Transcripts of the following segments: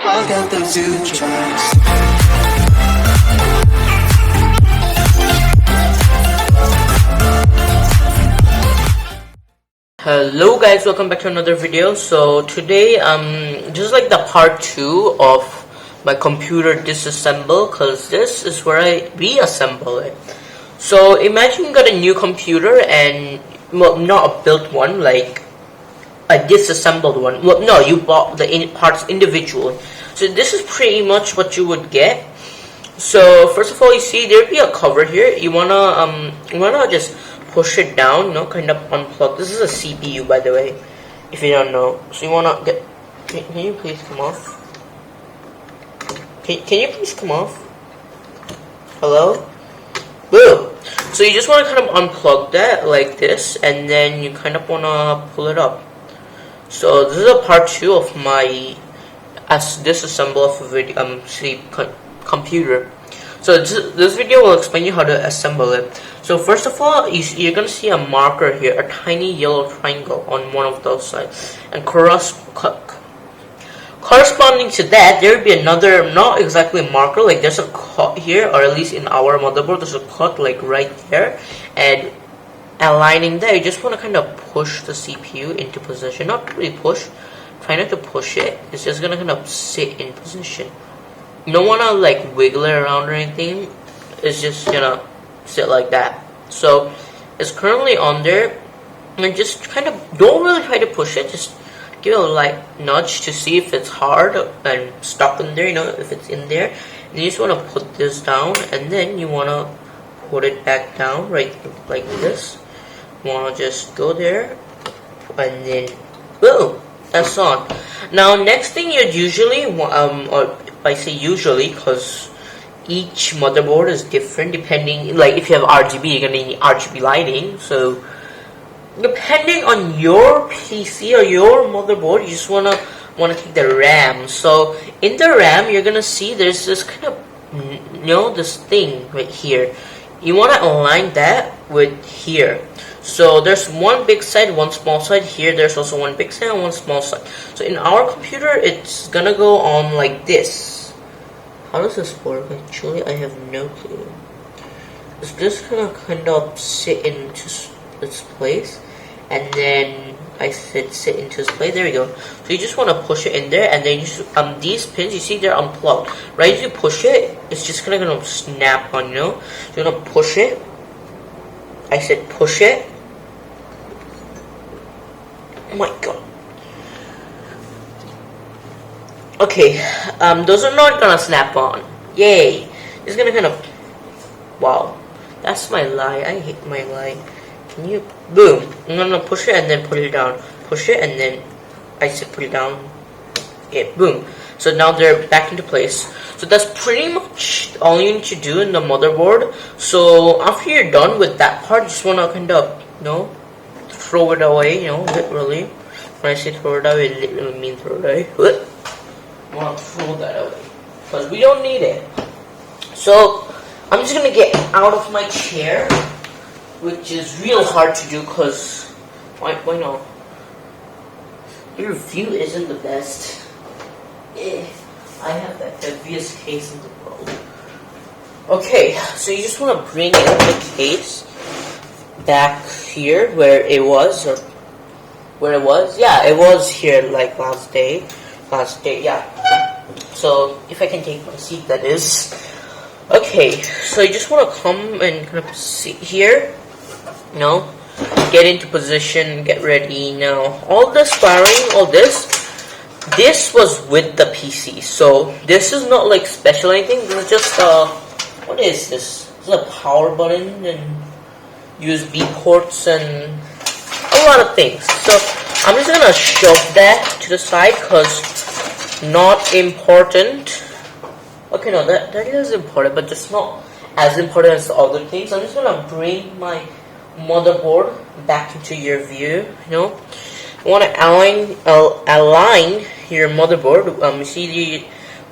I'll get them two tracks. Hello guys, welcome back to another video. So today just like the part 2 of my computer disassemble, because this is where I reassemble it. So imagine you got a new computer and, well, not a built one, like a disassembled one. Well, no, you bought the parts individually. So this is pretty much what you would get. So first of all, you see there'd be a cover here. You wanna just push it down, kind of unplug. This is a CPU, by the way, if you don't know. So you wanna get. Can you please come off? Can you please come off? Hello? Boom. So you just wanna kind of unplug that like this, and then you kind of wanna pull it up. So this is a part 2 of my disassemble of a video, computer. So this video will explain you how to assemble it. So first of all, you're gonna see a marker here, a tiny yellow triangle on one of those sides, and corresponding to that, there will be another, not exactly a marker, like there's a cut here, or at least in our motherboard, there's a cut like right there, and aligning that, you just want to kind of push the CPU into position. Not really push, try not to push it. It's just gonna kind of sit in position. You don't want to like wiggle it around or anything. It's just gonna sit like that. So it's currently on there, and just kind of don't really try to push it. Just give it a light nudge to see if it's hard and stuck in there. If it's in there. And you just want to put this down, and then you want to put it back down right like this. You want to just go there, and then boom, that's on. Now next thing you'd usually or I say usually because each motherboard is different depending, like if you have RGB, you're gonna need RGB lighting. So depending on your PC or your motherboard, you just wanna take the RAM. So in the RAM, you're gonna see there's this kind of this thing right here. You wanna align that with here. So there's one big side, one small side. Here there's also one big side and one small side. So in our computer, it's gonna go on like this. How does this work? Actually, I have no clue. It's just gonna kind of sit into its place, and then I said sit into its place. There we go. So you just want to push it in there, and then you just, these pins, you see they're unplugged. Right as you push it, it's just gonna snap on. So you're gonna push it. I said push it. Oh my god. Okay, those are not gonna snap on. Yay! It's gonna kind of. Wow, that's my lie. I hate my lie. Can you? Boom! I'm gonna push it and then put it down. Push it and then I said put it down. Yeah, boom. So now they're back into place. So that's pretty much all you need to do in the motherboard. So after you're done with that part, you just wanna kind of throw it away. Literally. When I say throw it away, I literally mean throw it away. I want to throw that away because we don't need it. So I'm just gonna get out of my chair, which is real hard to do because why not? Your view isn't the best. I have the heaviest case in the world. Okay, so you just want to bring in the case back here where it was, or where it was. Yeah, it was here like last day, yeah. So if I can take my seat, that is. Okay, so you just want to come and kind of sit here, get into position, get ready. Now all this wiring, all this was with the PC, so this is not like special anything. This is just what is this? This is a power button and USB ports and a lot of things. So I'm just gonna shove that to the side because not important. Okay, no, that is important, but just not as important as the other things. I'm just gonna bring my motherboard back into your view. You want to align your motherboard. You see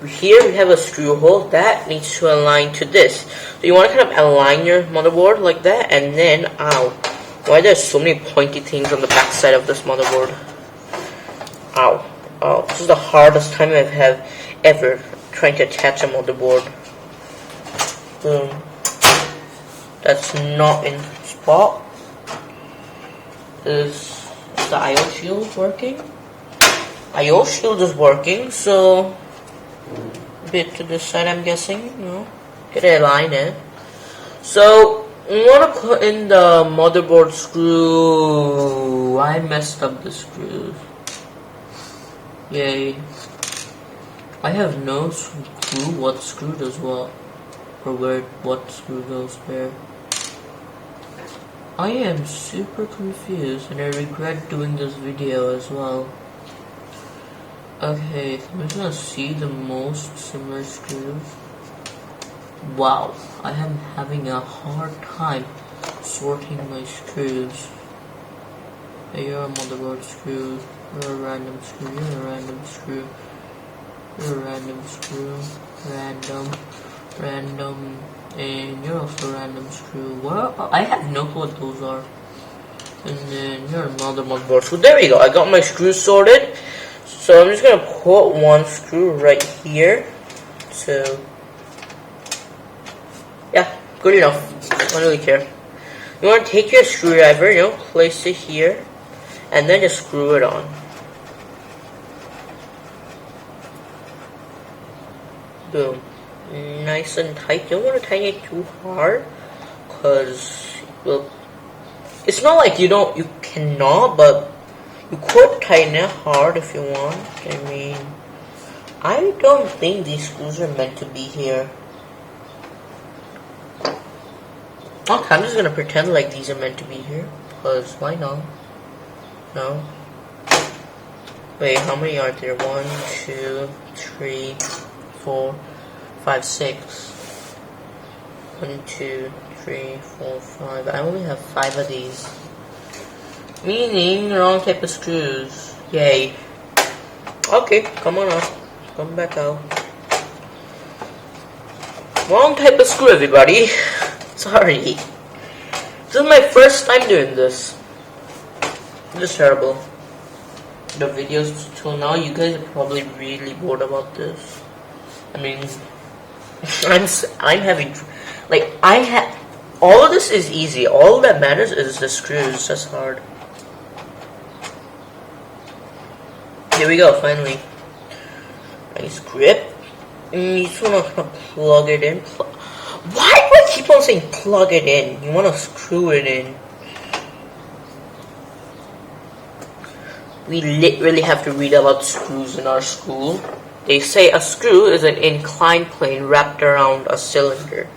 here we have a screw hole that needs to align to this. So you want to kind of align your motherboard like that, and then why there's so many pointy things on the back side of this motherboard? This is the hardest time I've had ever trying to attach a motherboard. Boom. That's not in spot. Is the IO shield working? IO shield is working, so a bit to this side, I'm guessing. You know, get it align it. So we want to put in the motherboard screw. I messed up the screws. Yay. I have no clue what screw does what, or where what screw goes where. I am super confused and I regret doing this video as well. Okay, I'm just gonna see the most similar screws. Wow, I am having a hard time sorting my screws. Hey, you're a motherboard screw, you're a random screw, you're a random screw, you're a random screw, random, and you're also a random screw. What? I have no clue what those are. And then you're another motherboard screw. There we go, I got my screws sorted. So I'm just gonna put one screw right here. So yeah, good enough. I don't really care. You want to take your screwdriver, you know, place it here, and then just screw it on. Boom. Nice and tight. You don't want to tighten it too hard, cause well, it's not like you cannot, but you could tighten it hard if you want. I mean, I don't think these screws are meant to be here. Okay, I'm just gonna pretend like these are meant to be here, cause why not? No. Wait, how many are there? 1, 2, 3, 4, 5, 6. 1, 2, 3, 4, 5. I only have 5 of these. Meaning wrong type of screws. Yay. Okay, come on up. Come back out. Wrong type of screw, everybody. Sorry. This is my first time doing this. This is terrible. The videos till now, you guys are probably really bored about this. I mean, I'm having, like, all of this is easy. All that matters is the screws. That's hard. Here we go, finally. Nice grip. And you just want to plug it in. Why do I keep on saying plug it in? You want to screw it in. We literally have to read about screws in our school. They say a screw is an inclined plane wrapped around a cylinder.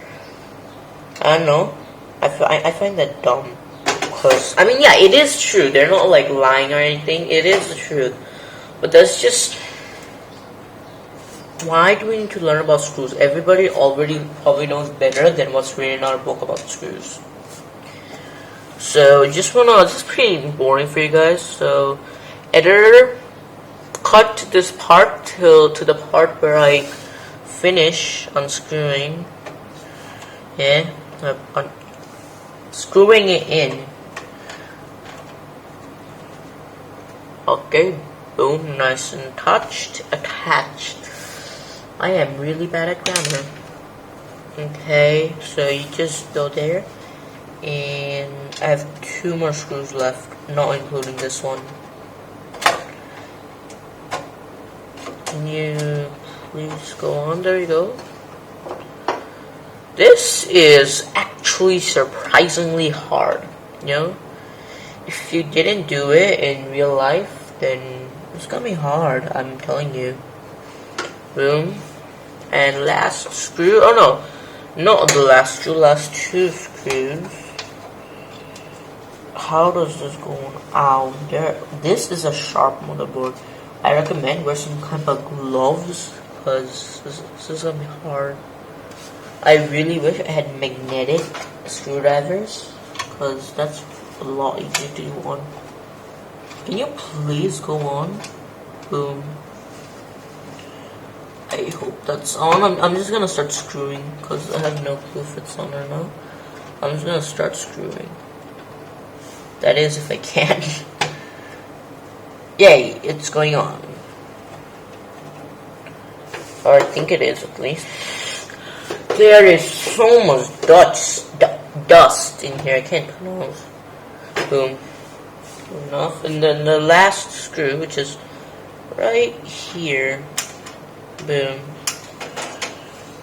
I don't know. I find that dumb. Because, I mean, yeah, it is true. They're not like lying or anything. It is the truth. But that's just... Why do we need to learn about screws? Everybody already probably knows better than what's written in our book about screws. So, this is pretty boring for you guys. So, editor, cut this part to the part where I finish unscrewing. Yeah, screwing it in. Okay, boom, nice and attached. I am really bad at grammar. Okay, so you just go there, and I have 2 more screws left, not including this one. Can you please go on? There you go. This is actually surprisingly hard, you know? If you didn't do it in real life, then it's gonna be hard, I'm telling you. Boom. And last screw, oh no, not the last screw, last 2 screws. How does this go on? Ow, this is a sharp motherboard. I recommend wear some kind of gloves, because this is gonna be hard. I really wish I had magnetic screwdrivers, because that's a lot easier to do on. Can you please go on? Boom. I hope that's on. I'm just gonna start screwing, because I have no clue if it's on or not. I'm just gonna start screwing. That is, if I can. Yay, it's going on. or I think it is at least. There is so much dust in here, I can't pronounce. Boom. Enough. And then the last screw, which is right here. Boom.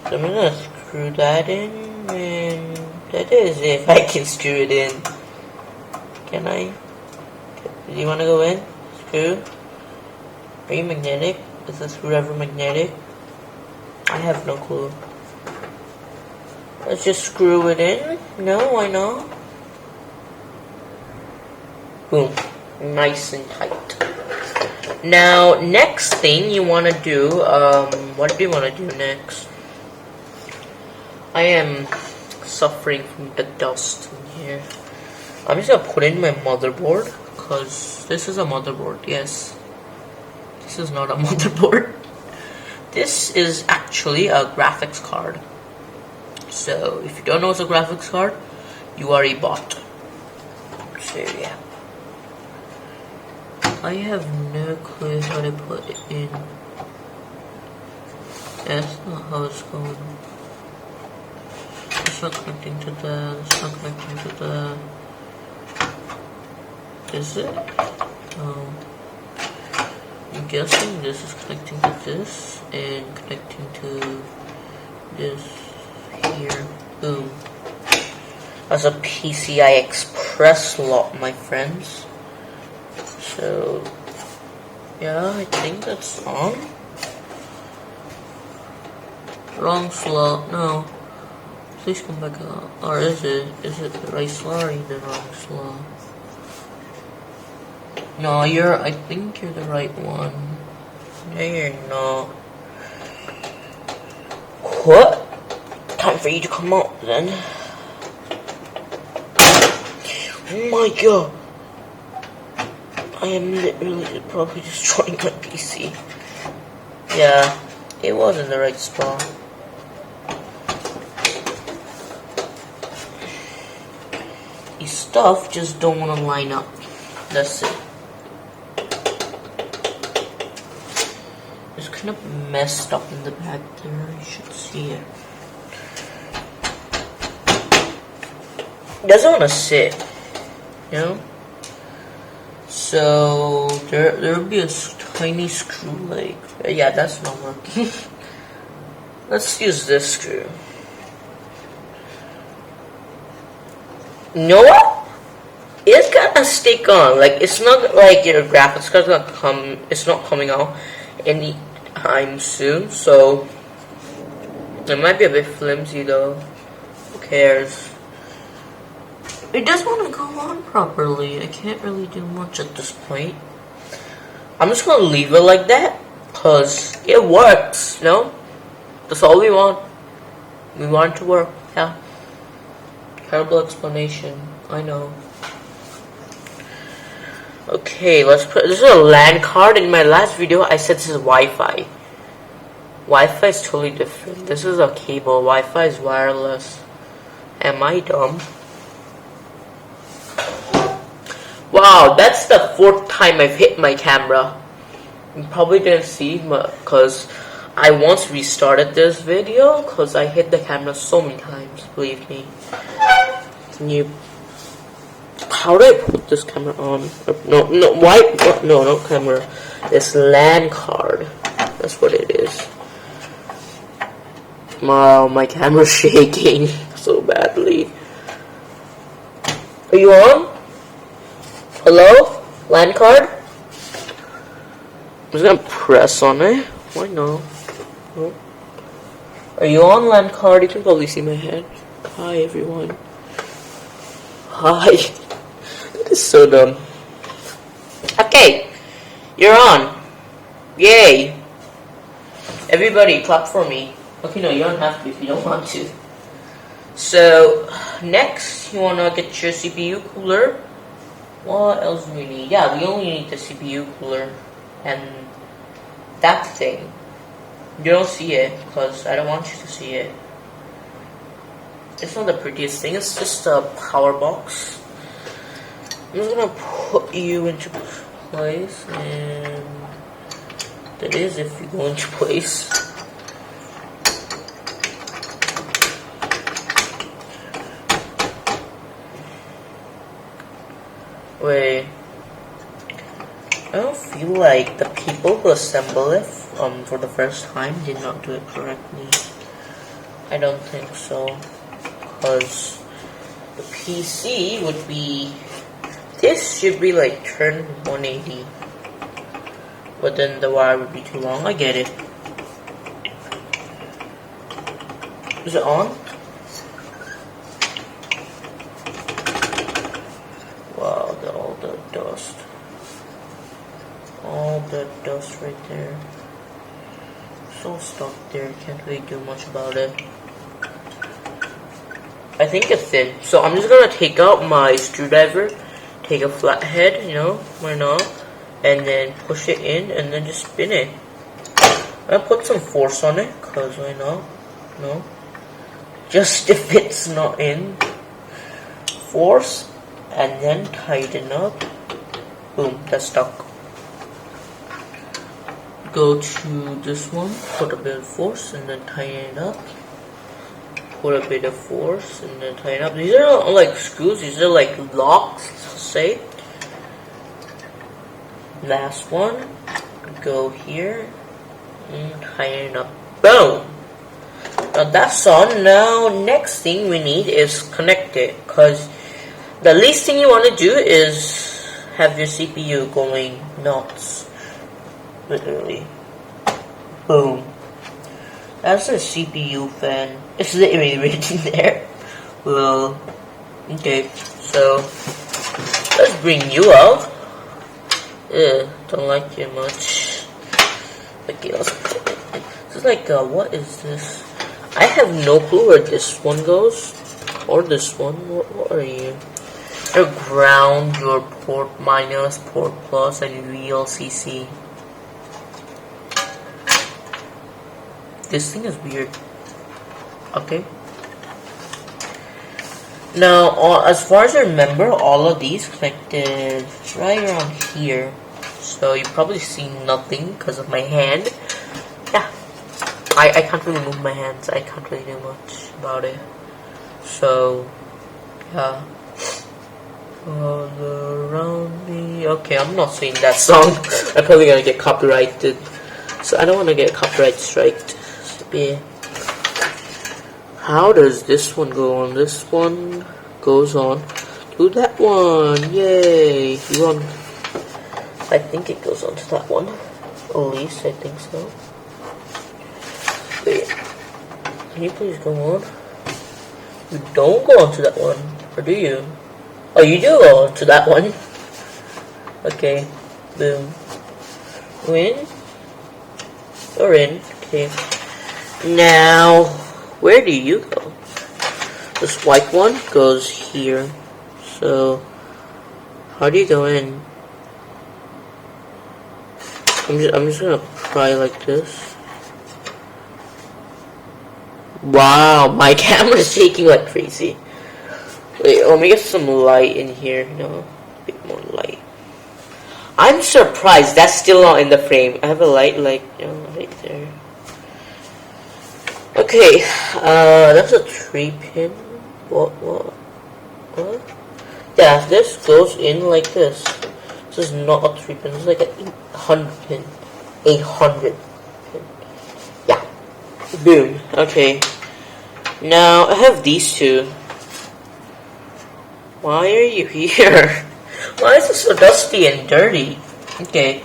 So I'm gonna screw that in, and that is if I can screw it in. Can I? Do you wanna go in? Screw? Are you magnetic? Is the screwdriver magnetic? I have no clue. Let's just screw it in. No, why not? Boom. Nice and tight. Now, next thing you want to do, what do you want to do next? I am suffering from the dust in here. I'm just going to put in my motherboard, because this is a motherboard, yes. This is not a motherboard. This is actually a graphics card. So, if you don't know what's a graphics card, you are a bot. So, yeah. I have no clue how to put it in. That's not how it's going. It's not connecting to that. It's not connecting to that. Is it? No. I'm guessing this is connecting to this and connecting to this here. Boom. That's a PCI Express slot, my friends. So, yeah, I think that's on. Wrong slot, no. Please come back up. Or is it? Is it the right slot or the wrong slot? No, I think you're the right one. No, you're not. What? Time for you to come out then. Oh my god. I am literally probably destroying my PC. Yeah, it was in the right spot. These stuff just don't want to line up. That's it. It's kind of messed up in the back there. You should see it. It doesn't want to sit. You know? So there will be a tiny screw leg. Yeah, that's not working. Let's use this screw. You know what? It's gonna stick on. Like, it's not like your graphics card's gonna come. It's not coming out anytime soon. So it might be a bit flimsy though. Who cares? It does want to go on properly. I can't really do much at this point. I'm just gonna leave it like that, cause it works, you know? That's all we want. We want it to work, yeah. Terrible explanation, I know. Okay, let's put, this is a LAN card. In my last video, I said this is Wi-Fi. Wi-Fi is totally different. This is a cable, Wi-Fi is wireless. Am I dumb? Wow, that's the 4th time I've hit my camera. You probably didn't see because I once restarted this video because I hit the camera so many times, believe me. Can you... How do I put this camera on? No, why? No, not camera. This LAN card. That's what it is. Wow, my camera's shaking so badly. Are you on? Hello? LAN card? I'm just gonna press on it. Why not? No. Are you on, LAN card? You can probably see my head. Hi everyone. Hi. That is so dumb. Okay. You're on. Yay. Everybody clap for me. Okay, no, you don't have to if you don't want to. So, next, you wanna get your CPU cooler. What else do we need? Yeah, we only need the CPU cooler and that thing. You don't see it because I don't want you to see it. It's not the prettiest thing, it's just a power box. I'm just gonna put you into place, and that is if you go into place. Wait. I don't feel like the people who assemble it for the first time did not do it correctly. I don't think so. Because the PC would be... This should be like turn 180. But then the wire would be too long. I get it. Is it on? Wow, all the dust. All the dust right there. So stuck there, can't really do much about it. I think it's thin, so I'm just gonna take out my screwdriver, take a flathead, you know, why not, and then push it in and then just spin it. I'm gonna put some force on it, cause why not, no, just if it's not in, force, and then tighten up, boom, that's stuck. Go to this one, put a bit of force and then tighten it up. Put a bit of force and then tighten up. These are not like screws, these are like locks, say. Last one, go here and tighten up. Boom! Now that's on. Now next thing we need is connect it, because the least thing you want to do is have your CPU going nuts. Literally. Boom. That's a CPU fan. It's literally written there. Well, okay. So, let's bring you out. Don't like you much. Okay, let's put it. This is like, what is this? I have no clue where this one goes. Or this one. What are you? Your ground, your port minus, port plus, and VLCC. This thing is weird. Okay. Now, as far as I remember, all of these connected right around here. So you probably see nothing because of my hand. Yeah. I can't really move my hands. I can't really do much about it. So, yeah. All around me. Okay, I'm not singing that song. I'm probably gonna get copyrighted. So I don't want to get copyright striked. How does this one go on? This one goes on to that one. Yay! You on? I think it goes on to that one. At least I think so. Wait, can you please go on? You don't go on to that one, or do you? Oh, you do go on to that one. Okay, boom. Win or in? Okay. Now, where do you go? This white one goes here. So, how do you go in? I'm just gonna try like this. Wow, my camera's shaking like crazy. Wait, let me get some light in here. No, a bit more light. I'm surprised that's still not in the frame. I have a light like, you know, right there. Okay, that's a 3-pin. What? Yeah, this goes in like this. This is not a 3-pin. It's like an 800-pin. 800-pin. Yeah. Boom. Okay. Now I have these two. Why are you here? Why is it so dusty and dirty? Okay.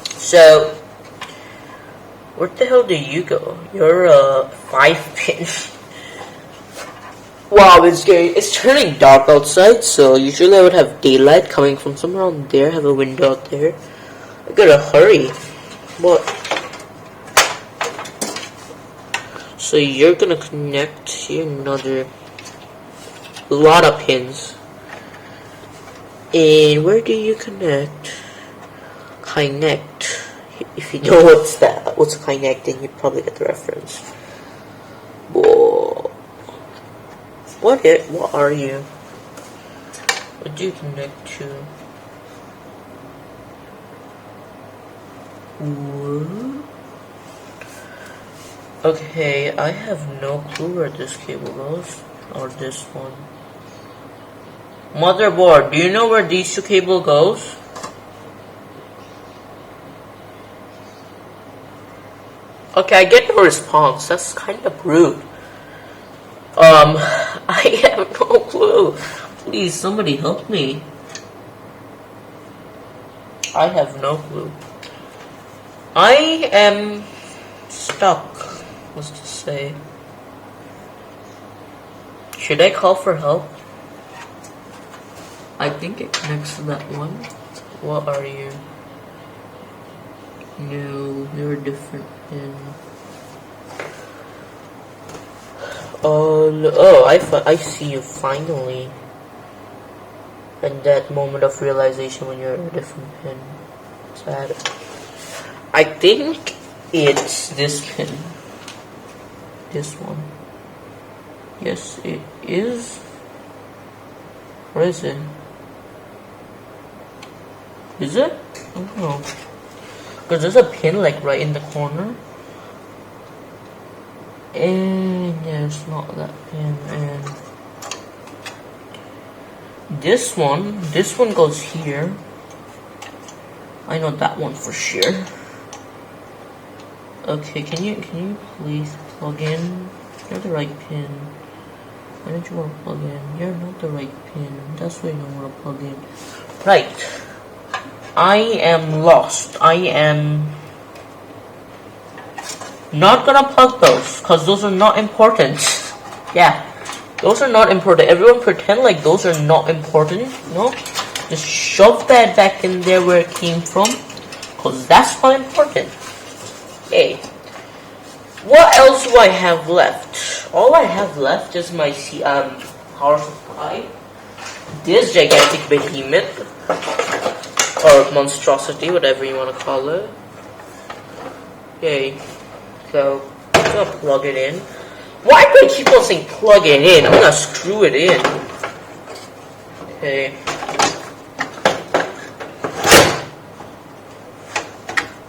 So, where the hell do you go? You're a 5-pin. Wow, it's turning dark outside, so usually I would have daylight coming from somewhere around there. Have a window out there. I gotta hurry. What? So you're gonna connect to another lot of pins. And where do you connect? Connect. If you know what's connect, then you probably get the reference. Whoa. What are you? What do you connect to? What? Okay, I have no clue where this cable goes. Or this one. Motherboard, do you know where these two cable goes? Okay, I get no response. That's kind of rude. I have no clue. Please, somebody help me. I have no clue. I am stuck. What's to say? Should I call for help? I think it connects to that one. What are you? No, you're a different pin. Oh, I see you finally. And that moment of realization when you're a different pin. Sad. I think it's this pin. This one. Yes, it is. Where is it? Is it? I don't know. Because there's a pin like right in the corner. And yeah, it's not that pin. And this one goes here. I know that one for sure. Okay, can you please plug in? You're the right pin. Why don't you want to plug in? You're not the right pin. That's why you don't want to plug in. Right. I am lost. I am not gonna plug those because those are not important. Yeah, those are not important. Everyone pretend like those are not important. No, just shove that back in there where it came from because that's not important. Okay. What else do I have left? All I have left is my power supply. This gigantic behemoth or monstrosity, whatever you want to call it. Okay. So, I'm gonna plug it in. Why do I keep on saying plug it in? I'm gonna screw it in. Okay.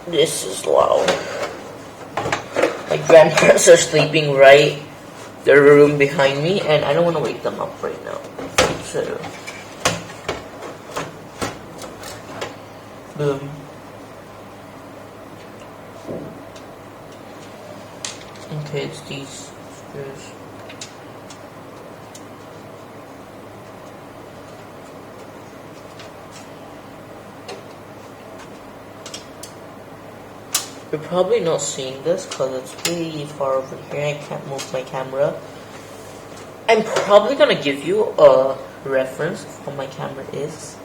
This is loud. My grandparents are sleeping right the room behind me, and I don't want to wake them up right now. So, boom. Okay, it's these screws. You're probably not seeing this because it's really far over here. I can't move my camera. I'm probably gonna give you a reference of what my camera is.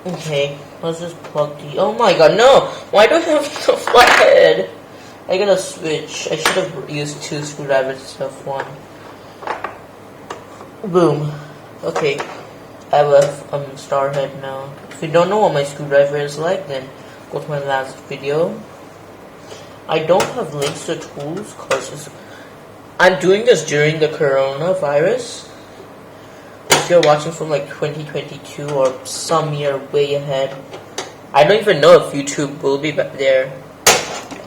Okay, let's just plug the. Oh my god, no! Why do I have the flathead? I gotta switch. I should have used 2 screwdrivers instead of 1. Boom. Okay, I have a star head now. If you don't know what my screwdriver is like, then go to my last video. I don't have links to tools because I'm doing this during the coronavirus. If you're watching from like 2022 or some year way ahead, I don't even know if YouTube will be back there.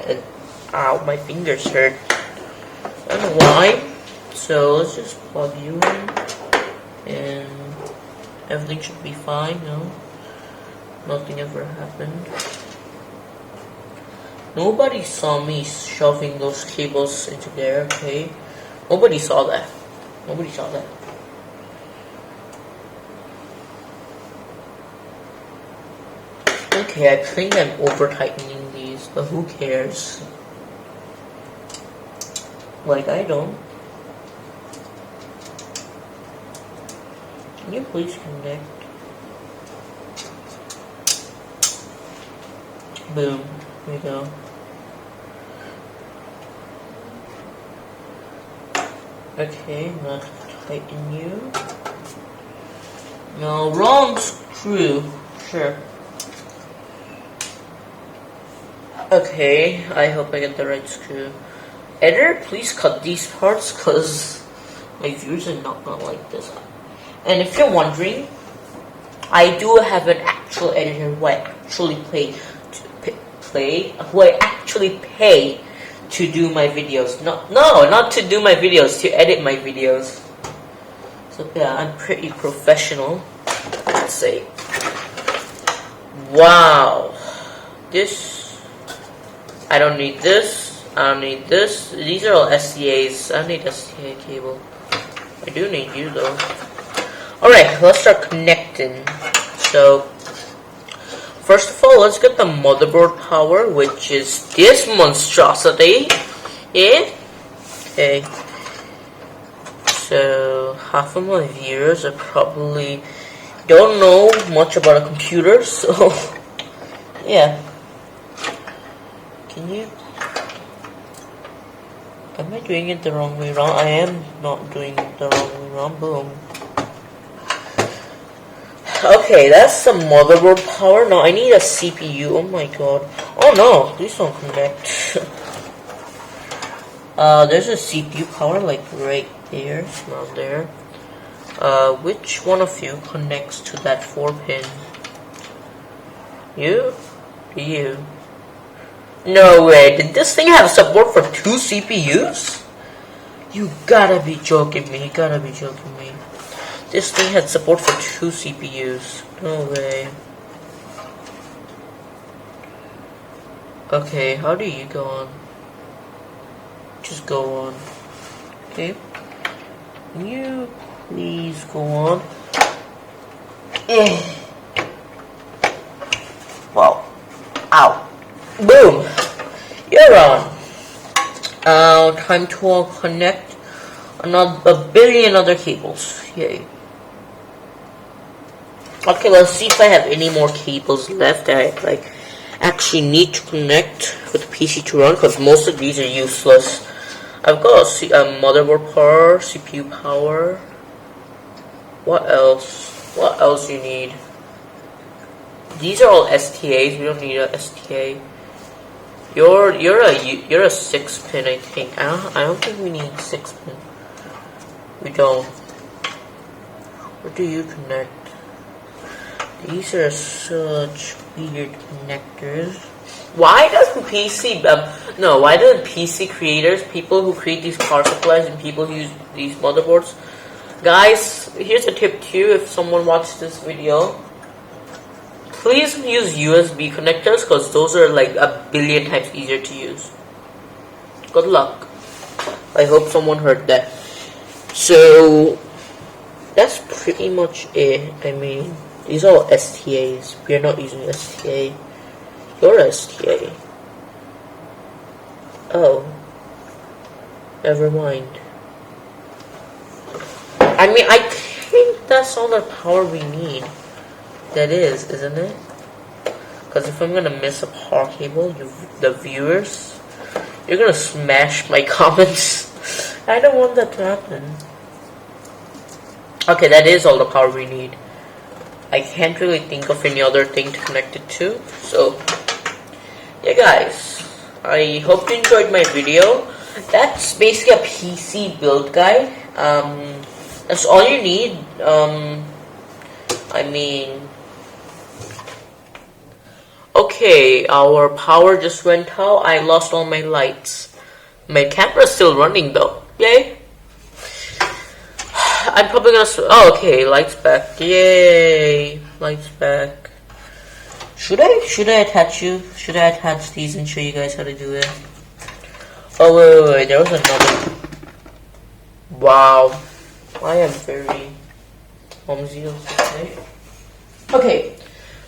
And, ow, my fingers hurt. I don't know why. So let's just plug you in, and everything should be fine. No, nothing ever happened. Nobody saw me shoving those cables into there. Okay, nobody saw that. Nobody saw that. Okay, I think I'm over tightening these, but who cares? Like, I don't. Can you please connect? Boom. There we go. Okay, let's tighten you. No, wrong screw. Sure. Okay, I hope I get the right screw. Editor, please cut these parts because my viewers are not gonna like this. And if you're wondering, I do have an actual editor who I actually who I actually pay to do my videos. No, not to do my videos, to edit my videos. So yeah, I'm pretty professional, let's say. Wow. This, I don't need this. I don't need this. These are all STAs. I don't need STA cable. I do need you though. Alright, let's start connecting. So, first of all, let's get the motherboard power, which is this monstrosity. Yeah? Okay. So, half of my viewers are probably don't know much about a computer, so yeah. Can you... Am I doing it the wrong way around? I am not doing it the wrong way around. Boom. Okay, that's the motherboard power. Now I need a CPU. Oh my god. Oh no, please don't connect. There's a CPU power like right there, around there. Which one of you connects to that 4-pin? You? You? No way. Did this thing have support for 2 CPUs? You gotta be joking me. You gotta be joking me. This thing had support for 2 CPUs. No way. Okay, how do you go on? Just go on. Okay. Can you please go on? Wow. Ow. Boom. You're on. Time to connect a billion other cables. Yay. Okay, let's see if I have any more cables left that I actually need to connect with the PC to run, because most of these are useless. I've got a motherboard power, CPU power. What else? What else you need? These are all STAs. We don't need a STA. You're a 6-pin, I think. I don't think we need 6-pin. We don't. Where do you connect? These are such weird connectors. Why doesn't PC, why don't PC creators, people who create these power supplies and people who use these motherboards, guys, here's a tip to you if someone watched this video. Please use USB connectors, because those are like a billion times easier to use. Good luck. I hope someone heard that. So, that's pretty much it. I mean, these are all STAs. We are not using STA. You're STA. Oh. Never mind. I mean, I think that's all the power we need. That is, isn't it? Because if I'm gonna miss a power cable, the viewers, you're gonna smash my comments. I don't want that to happen. Okay, that is all the power we need. I can't really think of any other thing to connect it to. So, yeah guys, I hope you enjoyed my video. That's basically a PC build guide. That's all you need. I mean, okay, our power just went out. I lost all my lights. My camera's still running though. Yay. I'm probably gonna. Oh, okay, lights back. Yay, lights back. Should I attach you? Should I attach these and show you guys how to do it? Oh wait, there was another. Wow, I am very clumsy. Okay,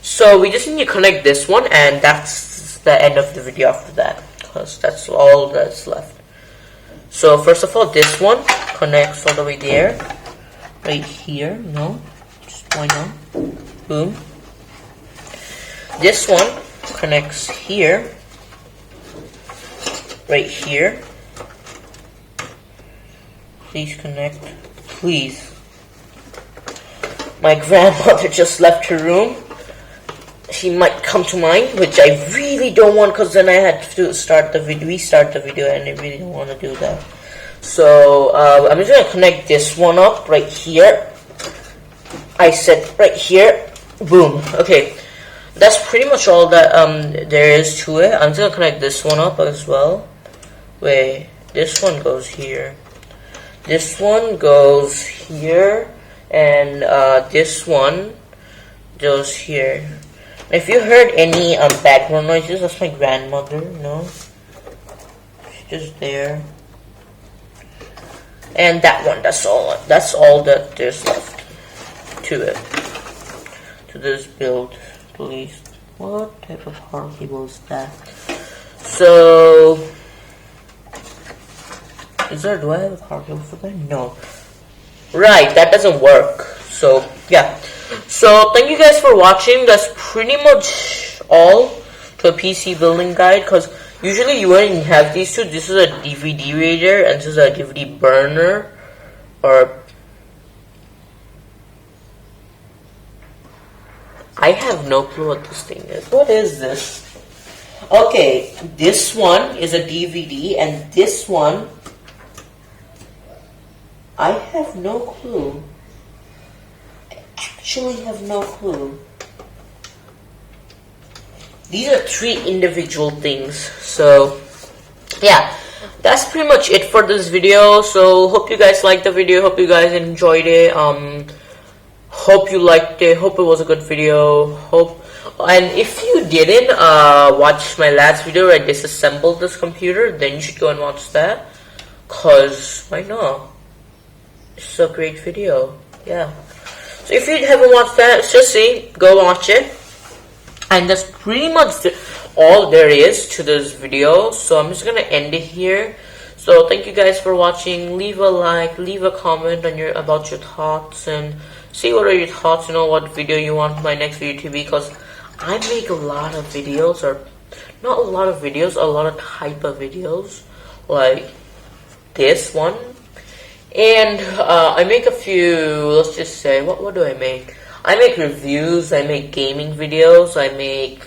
so we just need to connect this one, and that's the end of the video after that, because that's all that's left. So first of all, this one connects all the way there. Right here, no, just why not? Boom. This one connects here, right here. Please connect, please. My grandmother just left her room. She might come to mine, which I really don't want, because then I had to restart the video, and I really don't want to do that. So, I'm just going to connect this one up right here. I said right here. Boom. Okay. That's pretty much all that there is to it. I'm just going to connect this one up as well. Wait. This one goes here. This one goes here. and this one goes here. If you heard any background noises, that's my grandmother. No, she's just there. And that one, that's all that there's left to it, to this build, at least. What type of power cable is that? So, do I have a power cable for that? No. Right, that doesn't work. So, yeah. So, thank you guys for watching. That's pretty much all to a PC building guide, because usually you wouldn't have these two. This is a DVD reader and this is a DVD burner, or I have no clue what this thing is. What is this? Okay, this one is a DVD and this one, I have no clue. I actually have no clue. These are 3 individual things. So, yeah, that's pretty much it for this video. So, hope you guys liked the video. Hope you guys enjoyed it. Hope you liked it. Hope it was a good video. And if you didn't watch my last video where I disassembled this computer, then you should go and watch that. Cause why not? It's a great video. Yeah. So if you haven't watched that, just go watch it. And that's pretty much all there is to this video. So I'm just gonna end it here. So thank you guys for watching. Leave a like, leave a comment on about your thoughts, and see what are your thoughts. You know what video you want my next video to be, because I make a lot of videos, or not a lot of videos, a lot of type of videos like this one. And I make a few, let's just say, what do I make? I make reviews, I make gaming videos, I make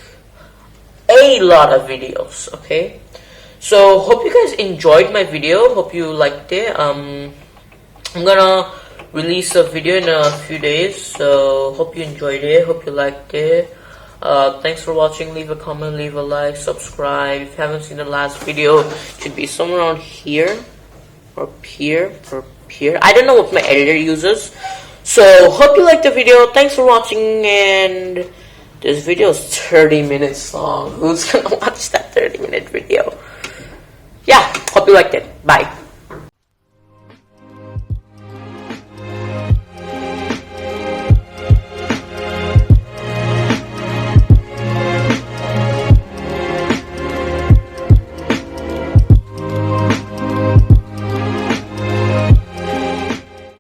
a lot of videos, okay? So, hope you guys enjoyed my video, hope you liked it. I'm gonna release a video in a few days, so hope you enjoyed it, hope you liked it. Thanks for watching. Leave a comment, leave a like, subscribe. If you haven't seen the last video, it should be somewhere around here, or here, or here. I don't know what my editor uses. So, hope you liked the video. Thanks for watching, and this video is 30 minutes long. Who's gonna watch that 30-minute video? Yeah, hope you liked it.